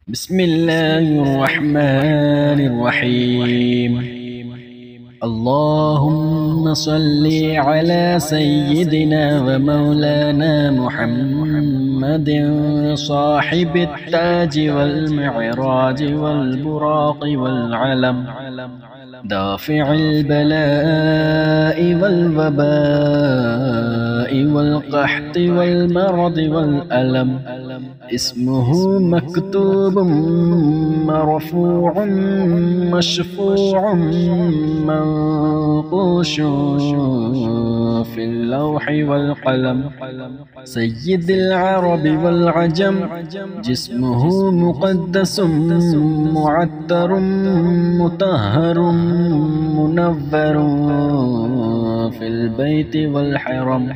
بسم الله الرحمن الرحيم. اللهم صل على سيدنا ومولانا محمد صاحب التاج والمعراج والبراق والعلم، دافع البلاء والوباء والقحط والمرض والألم، اسمه مكتوب مرفوع مشفوع منقوش في اللوح والقلم، سيد العرب والعجم، جسمه مقدس معتر مطهر منور في البيت والحرم،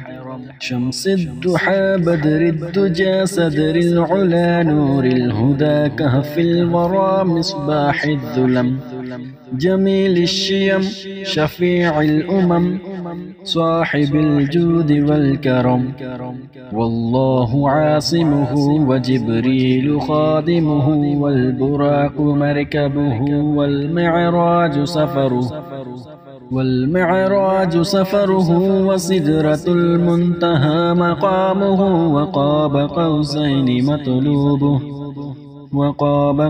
شمس الضحى بدر الدجى صدر العلا نور الهدى كهف الورى مصباح الظلم، جميل الشيم شفيع الأمم صاحب الجود والكرم، والله عاصمه وجبريل خادمه والبراق مركبه والمعراج سفره وسدرة المنتهى مقامه، وقاب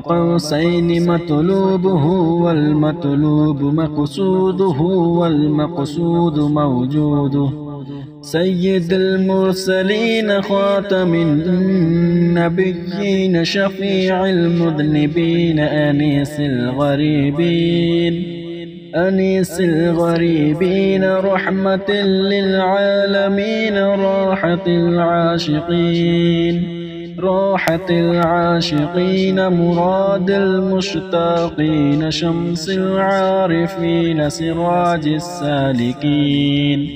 قوسين مطلوبه والمطلوب مقصوده والمقصود موجوده، سيد المرسلين خاتم النبيين شفيع المذنبين أنيس الغريبين رحمة للعالمين راحة العاشقين مراد المشتاقين، شمس العارفين سراج السالكين،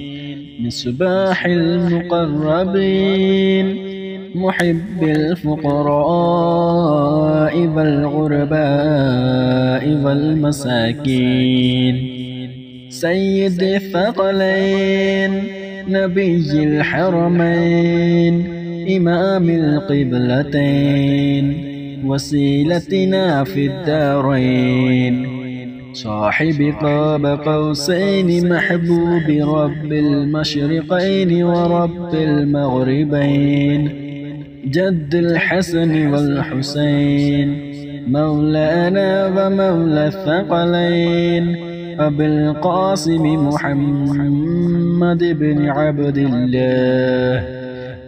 مصباح المقربين، محب الفقراء والغرباء والمساكين، سيد الثقلين نبي الحرمين إمام القبلتين وسيلتنا في الدارين، صاحب قاب قوسين محبوب رب المشرقين ورب المغربين، جد الحسن والحسين مولانا ومولى الثقلين، أبي القاسم محمد بن عبد الله،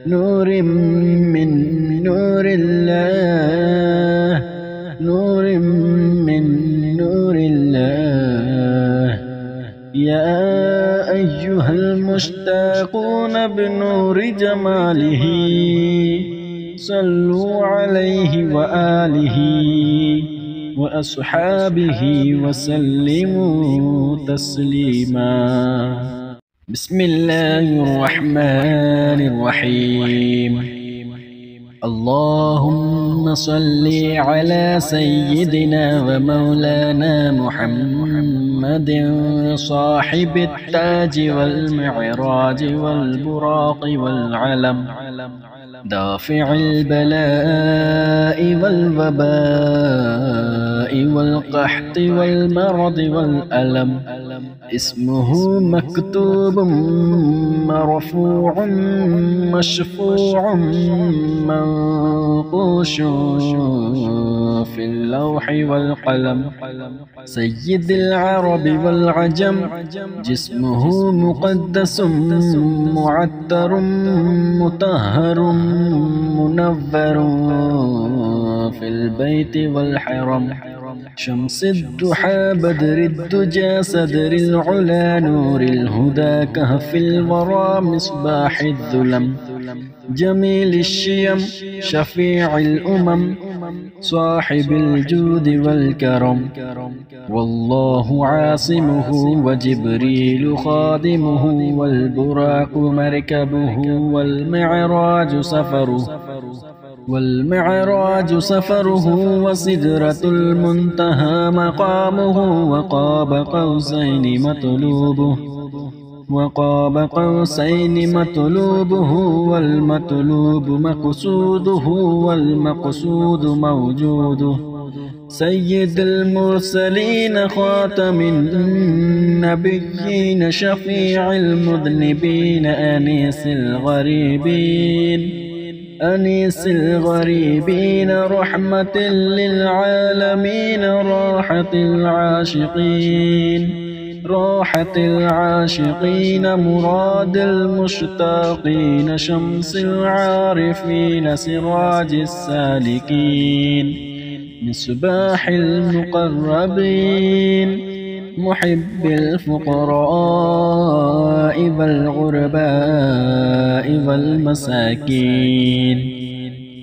نور من نور الله، نور من نور الله، يا أيها المشتاقون بنور جماله صلوا عليه وآله وأصحابه وسلموا تسليما. بسم الله الرحمن الرحيم. اللهم صل على سيدنا ومولانا محمد صاحب التاج والمعراج والبراق والعلم، دافع البلاء والوباء والقحط والمرض والألم، اسمه مكتوب مرفوع مشفوع منقوش في اللوح والقلم، سيد العرب والعجم، جسمه مقدس معتر مطهر منور في البيت والحرم، شمس الضحى بدر الدجى صدر العلا نور الهدى كهف الورى مصباح الظلم، جميل الشيم شفيع الأمم صاحب الجود والكرم، والله عاصمه وجبريل خادمه والبراق مركبه والمعراج سفره وسدرة المنتهى مقامه، وقاب قوسين وقاب قوسين مطلوبه والمطلوب مقصوده والمقصود موجوده. سيد المرسلين خاتم النبيين شفيع المذنبين أنيس الغريبين رحمة للعالمين راحة العاشقين مراد المشتاقين شمس العارفين سراج السالكين مصباح المقربين محب الفقراء والغرباء والمساكين.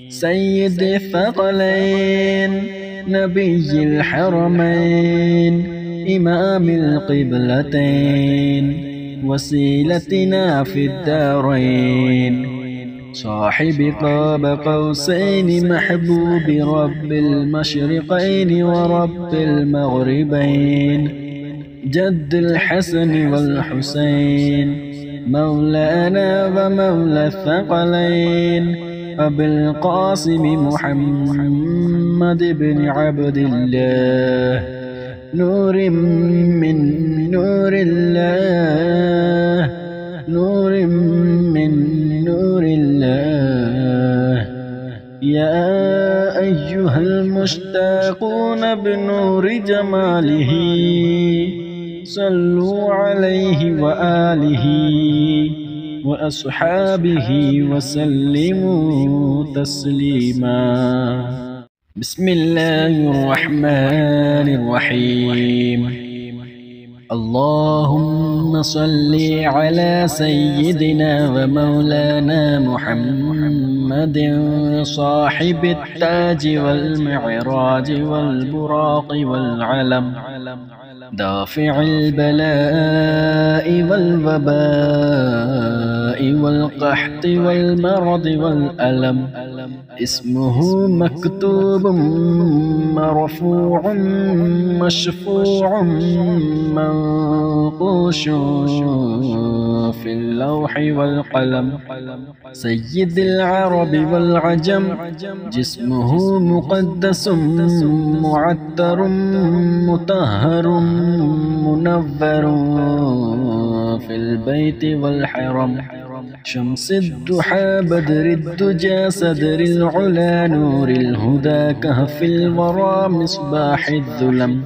سيد الثقلين نبي الحرمين إمام القبلتين وسيلتنا في الدارين. صاحب قاب قوسين محبوب رب المشرقين ورب المغربين. جد الحسن والحسين مولانا ومولى الثقلين أبي القاسم محمد بن عبد الله نور من نور الله يا أيها المشتاقون بنور جماله صلوا عليه وآله وأصحابه وسلموا تسليما. بسم الله الرحمن الرحيم. اللهم صل على سيدنا ومولانا محمد صاحب التاج والمعراج والبراق والعلم دافع البلاء والوباء والقحط والمرض والألم. اسمه مكتوب مرفوع مشفوع منقوش في اللوح والقلم. سيد العرب والعجم جسمه مقدس معتر مطهر منور في البيت والحرم. شمس الضحى بدر الدجى صدر العلا نور الهدى كهف الورى مصباح الظلم.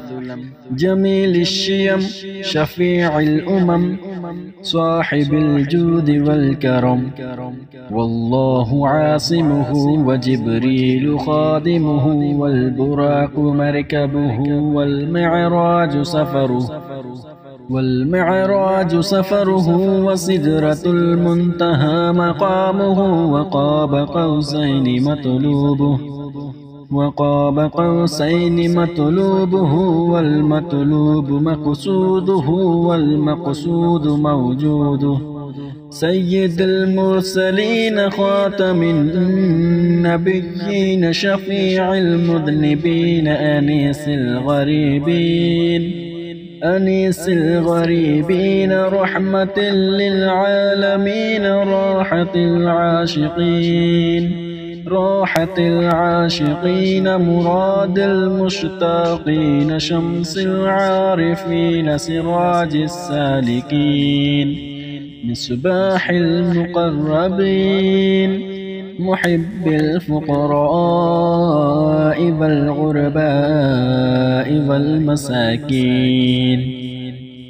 جميل الشيم شفيع الأمم صاحب الجود والكرم. والله عاصمه وجبريل خادمه والبراق مركبه والمعراج سفره وسدرة المنتهى مقامه. وقاب قوسين مطلوبه والمطلوب مقصوده والمقصود موجوده. سيد المرسلين خاتم النبيين شفيع المذنبين أنيس الغريبين رحمة للعالمين راحة العاشقين مراد المشتاقين شمس العارفين سراج السالكين مصباح المقربين محب الفقراء والغرباء والمساكين.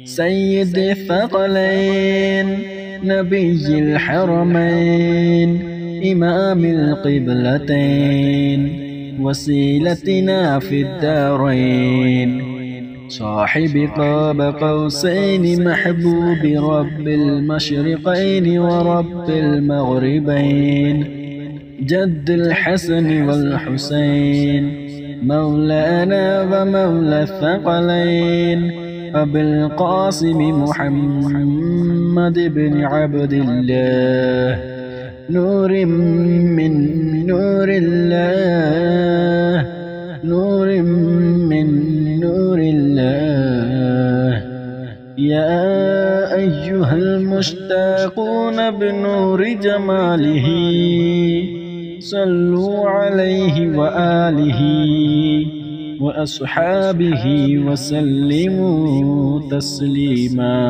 سيد الثقلين نبي الحرمين إمام القبلتين وسيلتنا في الدارين. صاحب قاب قوسين محبوب رب المشرقين ورب المغربين. جد الحسن والحسين مولانا ومولى الثقلين أبي القاسم محمد بن عبد الله نور من نور الله يا أيها أيها المشتاقون بنور جماله صلوا عليه وآله وأصحابه وسلموا تسليما.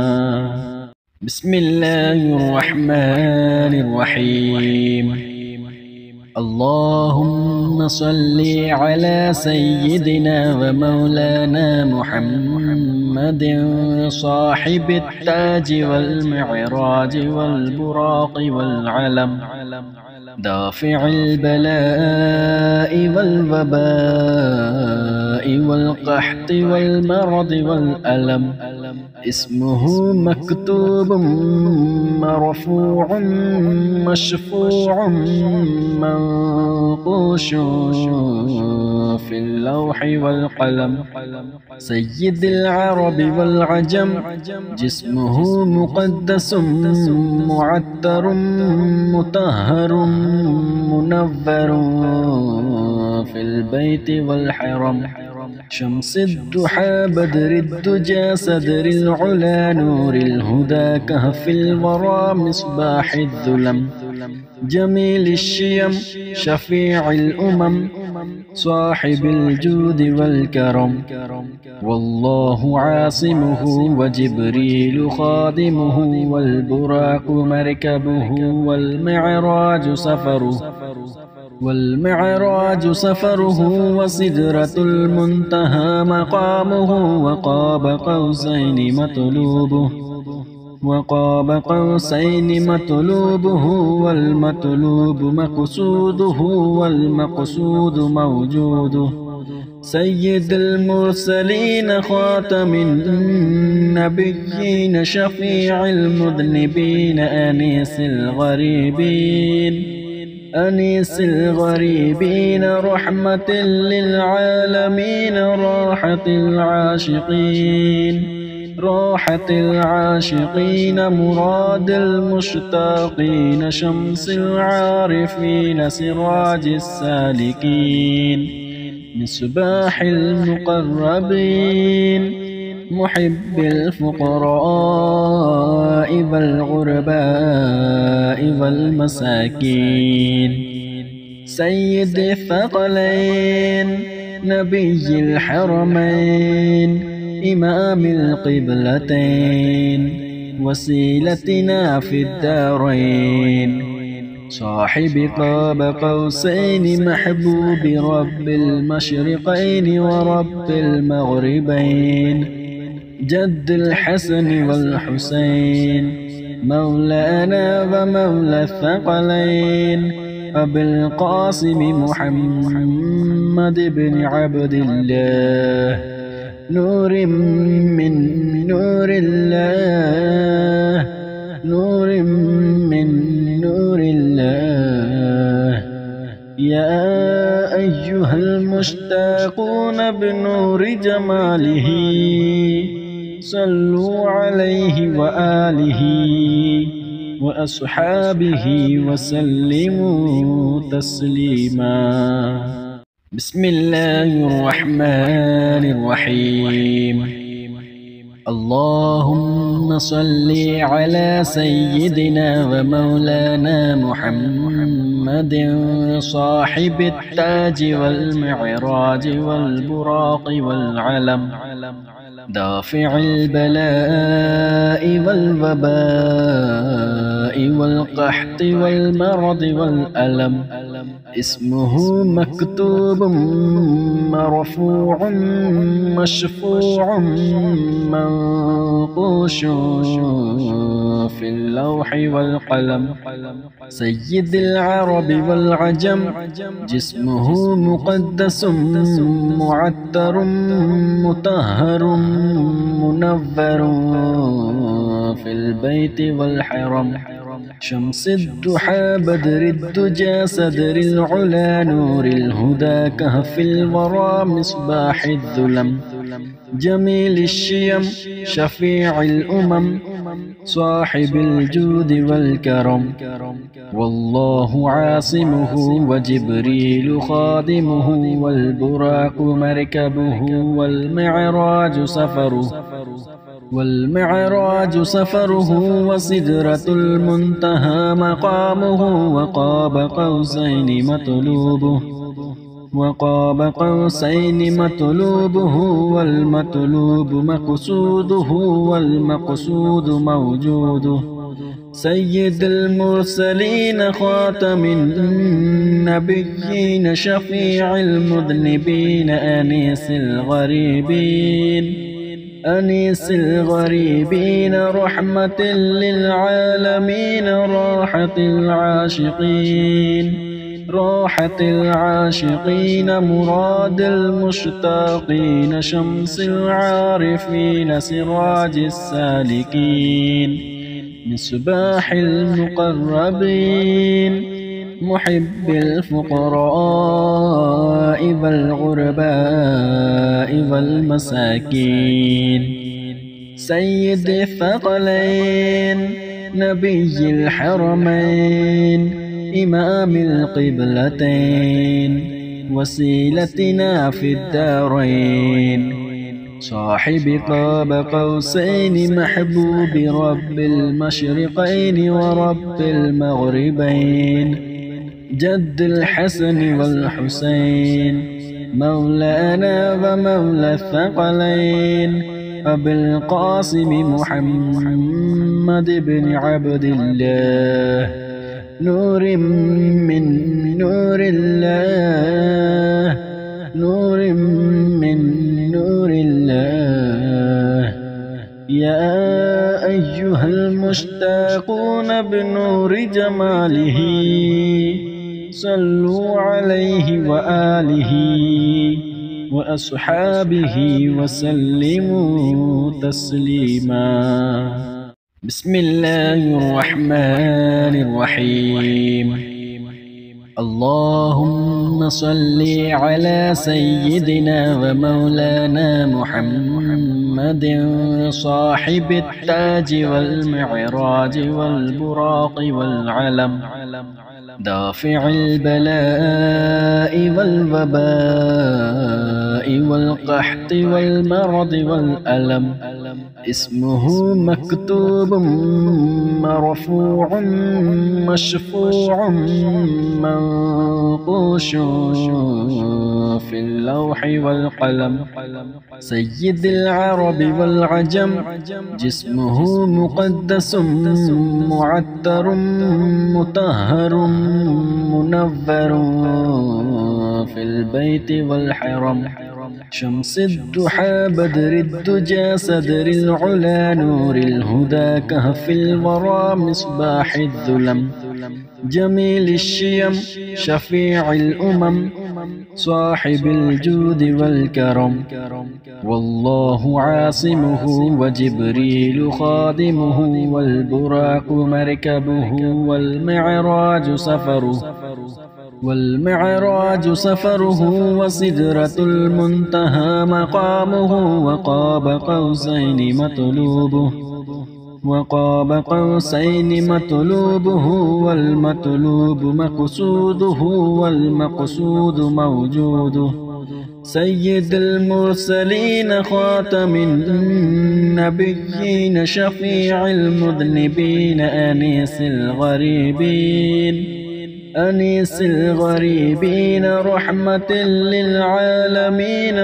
بسم الله الرحمن الرحيم. اللهم صل على سيدنا ومولانا محمد صاحب التاج والمعراج والبراق والعلم دافع البلاء والوباء والقحط والمرض والألم. اسمه مكتوب مرفوع مشفوع منقوش في اللوح والقلم. سيد العرب والعجم جسمه مقدس معتر مطهر منور في البيت والحرم. شمس الضحى بدر الدجى صدر العلا نور الهدى كهف الورى مصباح الظلم. جميل الشيم شفيع الأمم صاحب الجود والكرم. والله عاصمه وجبريل خادمه والبراق مركبه والمعراج سفره وسدرة المنتهى مقامه. وقاب قوسين مطلوبه والمطلوب مقصوده والمقصود موجوده. سيد المرسلين خاتم النبيين شفيع المذنبين أنيس الغريبين رحمة للعالمين راحة العاشقين مراد المشتاقين شمس العارفين سراج السالكين مصباح المقربين محب الفقراء والغرباء والمساكين. سيد الثقلين نبي الحرمين إمام القبلتين وسيلتنا في الدارين. صاحب قاب قوسين محبوب رب المشرقين ورب المغربين. جد الحسن والحسين مولانا ومولى الثقلين أبي القاسم محمد بن عبد الله نور من نور الله يا أيها المشتاقون بنور جماله صلوا عليه وآله وأصحابه وسلموا تسليما. بسم الله الرحمن الرحيم. اللهم صل على سيدنا ومولانا محمد صاحب التاج والمعراج والبراق والعلم دافع البلاء والوباء والقحط والمرض والألم. اسمه مكتوب مرفوع مشفوع منقوش في اللوح والقلم. سيد العرب والعجم جسمه مقدس معتر مطهر منور في البيت والحرم. شمس الضحى بدر الدجى صدر العلا نور الهدى كهف الورى مصباح الظلم. جميل الشيم شفيع الأمم صاحب الجود والكرم. والله عاصمه وجبريل خادمه والبراق مركبه والمعراج سفره والمعراج سفره وسدرة المنتهى مقامه وقاب قوسين مطلوبه والمطلوب مقصوده والمقصود موجوده. سيد المرسلين خاتم النبيين شفيع المذنبين أنيس الغريبين رحمة للعالمين راحة العاشقين مراد المشتاقين شمس العارفين سراج السالكين مصباح المقربين محب الفقراء والغرباء والمساكين. سيد الثقلين نبي الحرمين إمام القبلتين وسيلتنا في الدارين صاحب قاب قوسين محبوب رب المشرقين ورب المغربين جد الحسن والحسين مولانا ومولى الثقلين أبي القاسم محمد بن عبد الله نور من نور الله يا أيها المشتاقون بنور جماله صلوا عليه وآله وأصحابه وسلموا تسليما. بسم الله الرحمن الرحيم. اللهم صل على سيدنا ومولانا محمد صاحب التاج والمعراج والبراق والعلم دافع البلاء والوباء والقحط والمرض والألم اسمه مكتوب مرفوع مشفوع منقوش في اللوح والقلم. سيد العرب والعجم جسمه مقدس معتر مطهر منور في البيت والحرم. شمس الضحى بدر الدجى صدر العلا نور الهدى كهف الورى مصباح الظلم جميل الشيم شفيع الأمم صاحب الجود والكرم. والله عاصمه وجبريل خادمه والبراق مركبه والمعراج سفره وسدرة المنتهى مقامه وقاب قوسين مطلوبه والمطلوب مقصوده والمقصود موجوده. سيد المرسلين خاتم النبيين شفيع المذنبين أنيس الغريبين رحمة للعالمين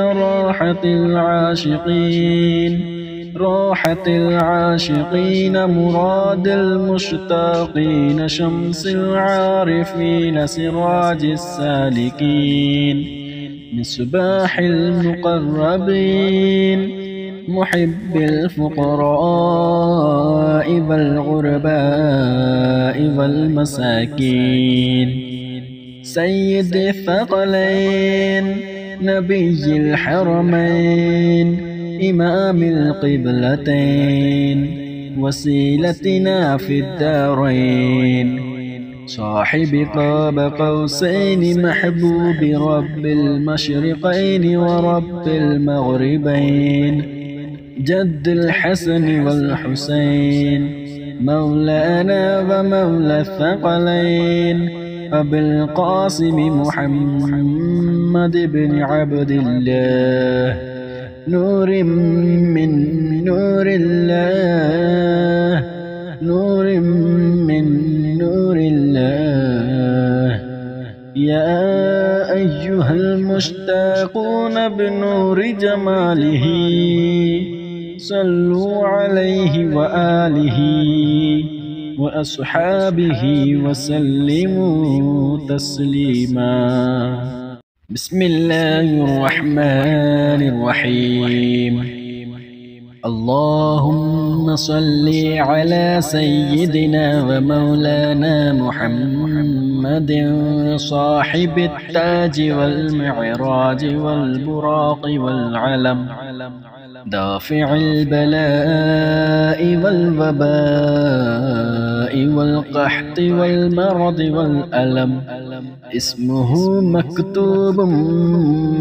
راحة العاشقين مراد المشتاقين شمس العارفين سراج السالكين مصباح المقربين محب الفقراء والغرباء والمساكين. سيد الثقلين نبي الحرمين إمام القبلتين وسيلتنا في الدارين صاحب قاب قوسين محبوب رب المشرقين ورب المغربين جد الحسن والحسين مولانا ومولى الثقلين أبي القاسم محمد بن عبد الله، نور من نور الله، نور من نور الله. يا أيها المشتاقون بنور جماله، صلوا عليه وآله وأصحابه وسلموا تسليما. بسم الله الرحمن الرحيم. اللهم صل على سيدنا ومولانا محمد صاحب التاج والمعراج والبراق والعلم، دافع البلاء والوباء والقحط والمرض والألم، اسمه مكتوب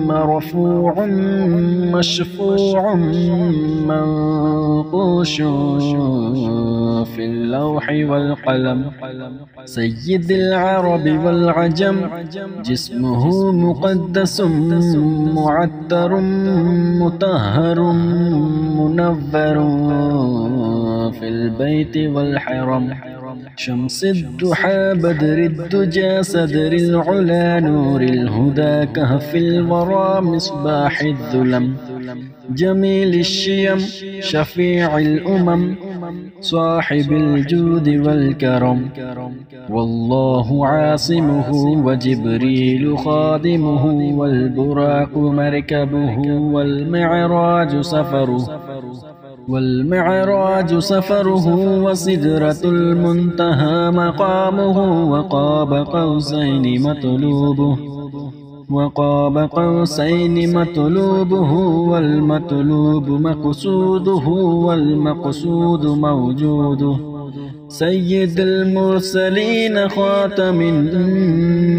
مرفوع مشفوع منقوش في اللوح والقلم. سيد العرب والعجم، جسمه مقدس معتر مطهر منور في البيت والحرم. شمس الضحى بدر الدجى صدر العلا نور الهدى كهف الورى مصباح الظلم. جميل الشيم شفيع الأمم صاحب الجود والكرم. والله عاصمه وجبريل خادمه والبراق مركبه والمعراج سفره وسدرة المنتهى مقامه. وقاب قوسين مطلوبه والمطلوب مقصوده والمقصود موجوده. سيد المرسلين خاتم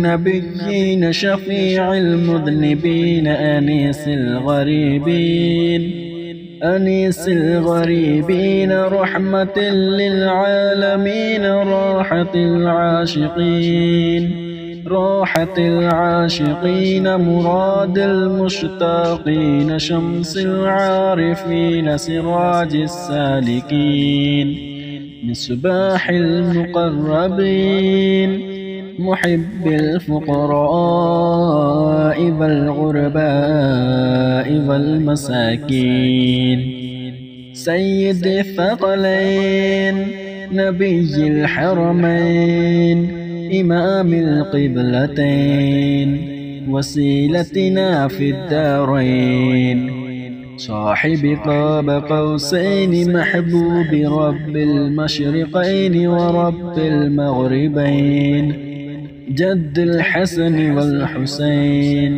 النبيين شفيع المذنبين أنيس الغريبين رحمة للعالمين راحة العاشقين مراد المشتاقين شمس العارفين سراج السالكين مصباح المقربين محب الفقراء والغرباء والمساكين. سيد الثقلين نبي الحرمين إمام القبلتين وسيلتنا في الدارين. صاحب قاب قوسين محبوب رب المشرقين ورب المغربين. جد الحسن والحسين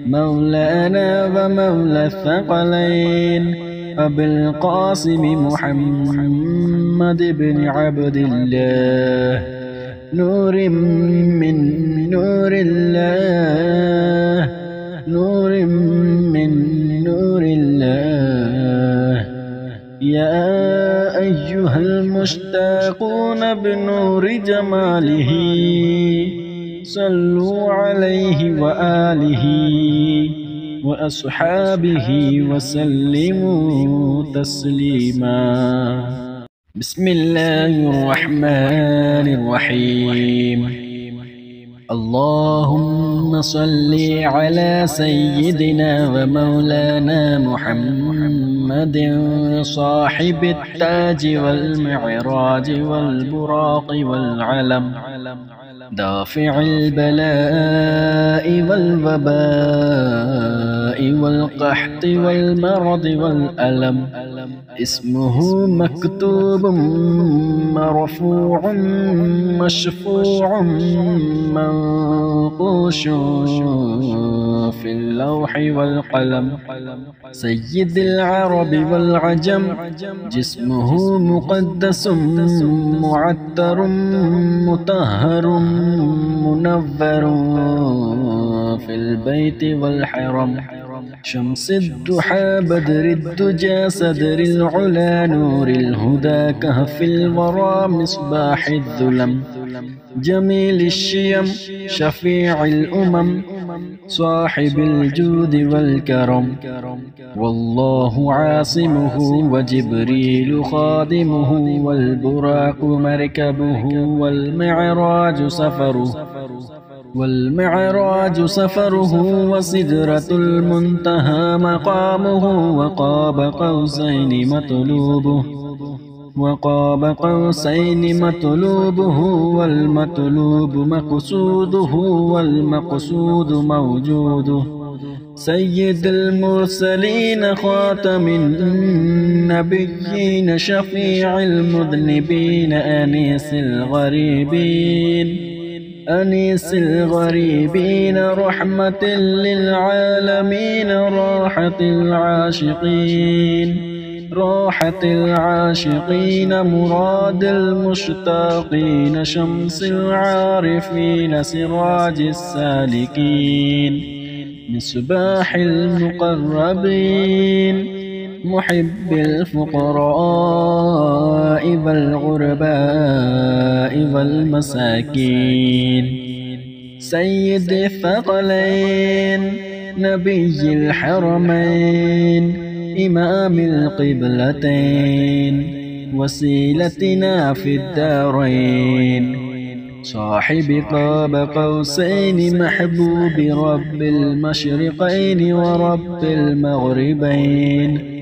مولانا ومولى الثقلين. أبي القاسم محمد بن عبد الله، نور من نور الله، نور من نور الله. يا أيها المشتاقون بنور جماله، صلوا عليه وآله وأصحابه وسلموا تسليما. بسم الله الرحمن الرحيم. اللهم صل على سيدنا ومولانا محمد صاحب التاج والمعراج والبراق والعلم، دافع البلاء والوباء والقحط والمرض والألم، اسمه مكتوب مرفوع مشفوع منقوش في اللوح والقلم. سيد العرب والعجم، جسمه مقدس معتر مطهر منور في البيت والحرم. شمس الضحى بدر الدجى صدر العلا نور الهدى كهف الورى مصباح الظلم جميل الشيم شفيع الأمم صاحب الجود والكرم والله عاصمه وجبريل خادمه والبراق مركبه والمعراج سفره وسدرة المنتهى مقامه وقاب قوسين مطلوبه والمطلوب مقصوده والمقصود موجوده سيد المرسلين خاتم النبيين شفيع المذنبين أنيس الغريبين رحمة للعالمين راحة العاشقين مراد المشتاقين شمس العارفين سراج السالكين مصباح المقربين محب الفقراء والغرباء والمساكين سيد الثقلين نبي الحرمين إمام القبلتين وسيلتنا في الدارين صاحب قاب قوسين محبوب رب المشرقين ورب المغربين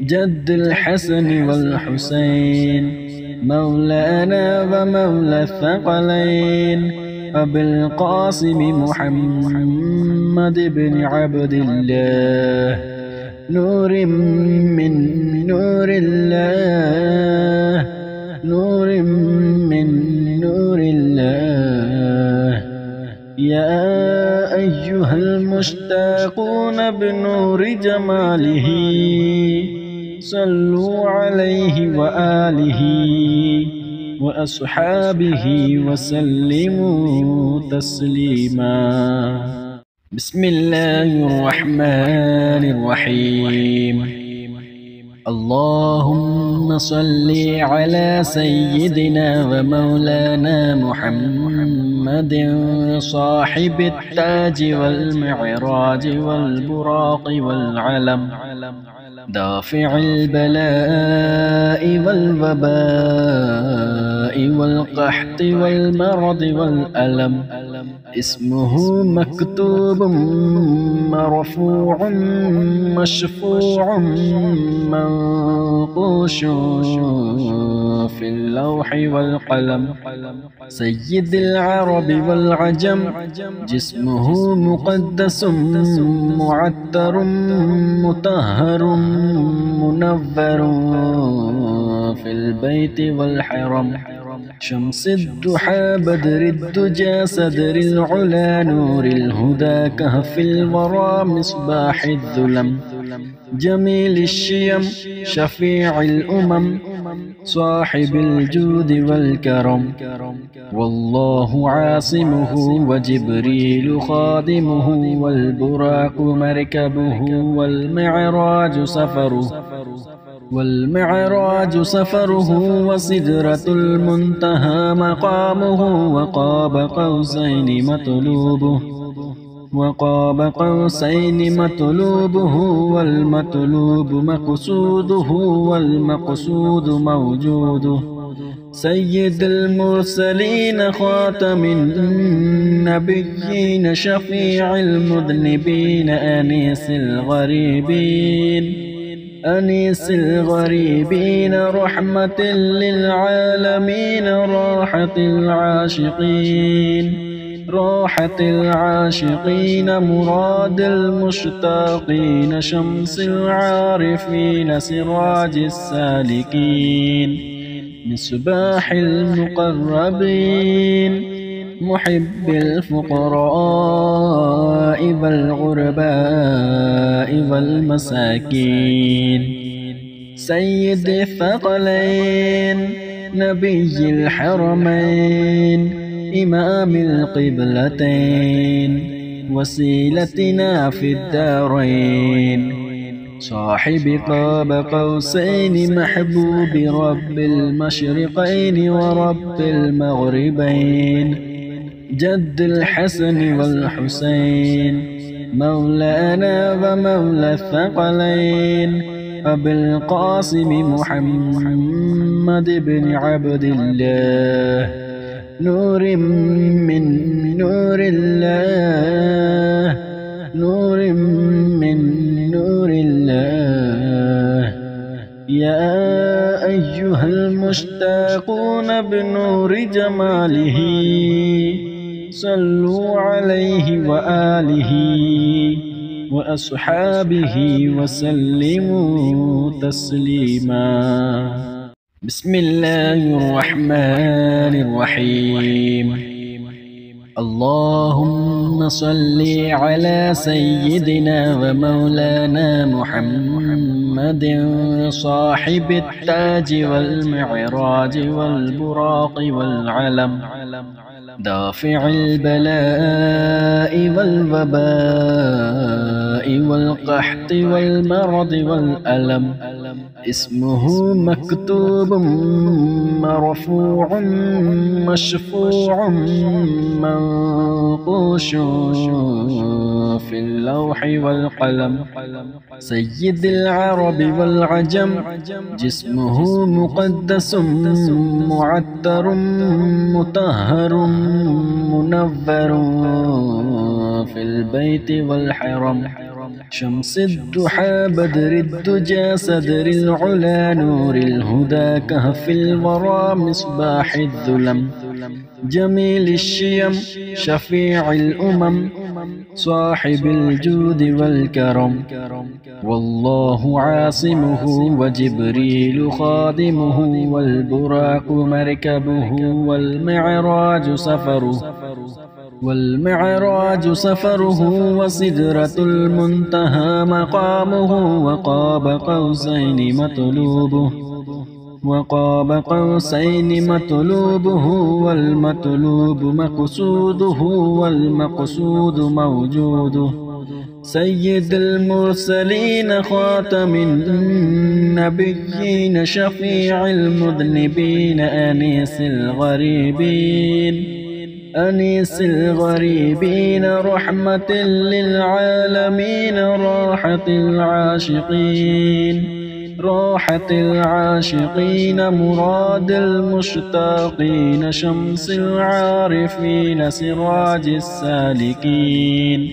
جد الحسن والحسين مولانا ومولى الثقلين أبي القاسم محمد بن عبد الله نور من نور الله يا أيها المشتاقون بنور جماله صلوا عليه وآله وأصحابه وسلموا تسليما. بسم الله الرحمن الرحيم. اللهم صل على سيدنا ومولانا محمد صاحب التاج والمعراج والبراق والعلم دافع البلاء والوباء والقحط والمرض والألم اسمه مكتوب مرفوع مشفوع منقوش في اللوح والقلم سيد العرب والعجم جسمه مقدس معطر مطهر منور في البيت والحرم شمس الضحى بدر الدجى صدر العلا نور الهدى كهف الورى مصباح الظلم جميل الشيم شفيع الأمم صاحب الجود والكرم والله عاصمه وجبريل خادمه والبراق مركبه والمعراج سفره وسدرة المنتهى مقامه وقاب قوسين مطلوبه والمطلوب مقصوده والمقصود موجوده سيد المرسلين خاتم النبيين شفيع المذنبين أنيس الغريبين رحمة للعالمين راحة العاشقين مراد المشتاقين شمس العارفين سراج السالكين مصباح المقربين محب الفقراء والغرباء والمساكين سيد الثقلين نبي الحرمين إمام القبلتين وسيلتنا في الدارين صاحب قاب قوسين محبوب رب المشرقين ورب المغربين جد الحسن والحسين مولانا ومولى الثقلين أبي القاسم محمد بن عبد الله نور من نور الله نور من نور الله يا أيها المشتاقون بنور جماله صلوا عليه وآله وأصحابه وسلموا تسليما. بسم الله الرحمن الرحيم. اللهم صل على سيدنا ومولانا محمد صاحب التاج والمعراج والبراق والعلم دافع البلاء والوباء والقحط والمرض والألم اسمه مكتوب مرفوع مشفوع منقوش في اللوح والقلم سيد العرب والعجم جسمه مقدس معطر مطهر منور في البيت والحرم شمس الضحى بدر الدجى صدر العلا نور الهدى كهف الورى مصباح الظلم جميل الشيم شفيع الأمم صاحب الجود والكرم والله عاصمه وجبريل خادمه والبراق مركبه والمعراج سفره وسدرة المنتهى مقامه وقاب قوسين مطلوبه والمطلوب مقصوده والمقصود موجوده سيد المرسلين خاتم النبيين شفيع المذنبين أنيس الغريبين رحمة للعالمين راحة العاشقين مراد المشتاقين شمس العارفين سراج السالكين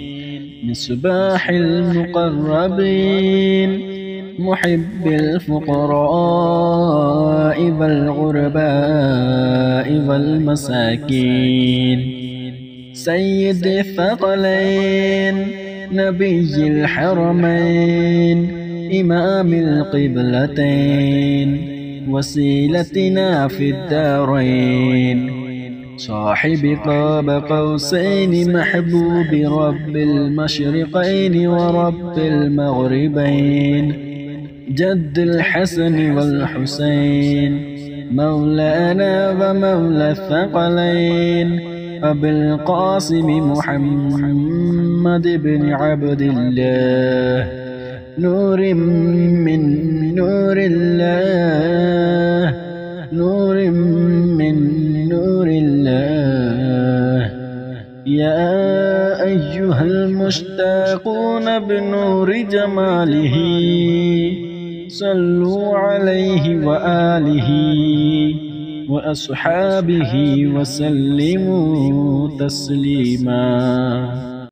مصباح المقربين محب الفقراء والغرباء والمساكين سيد الثقلين نبي الحرمين إمام القبلتين وسيلتنا في الدارين صاحب قاب قوسين محبوب رب المشرقين ورب المغربين جد الحسن والحسين مولانا ومولى الثقلين أبي القاسم محمد بن عبد الله نور من نور الله نور من نور الله يا أيها المشتاقون بنور جماله صلوا عليه وآله وأصحابه وسلموا تسليما.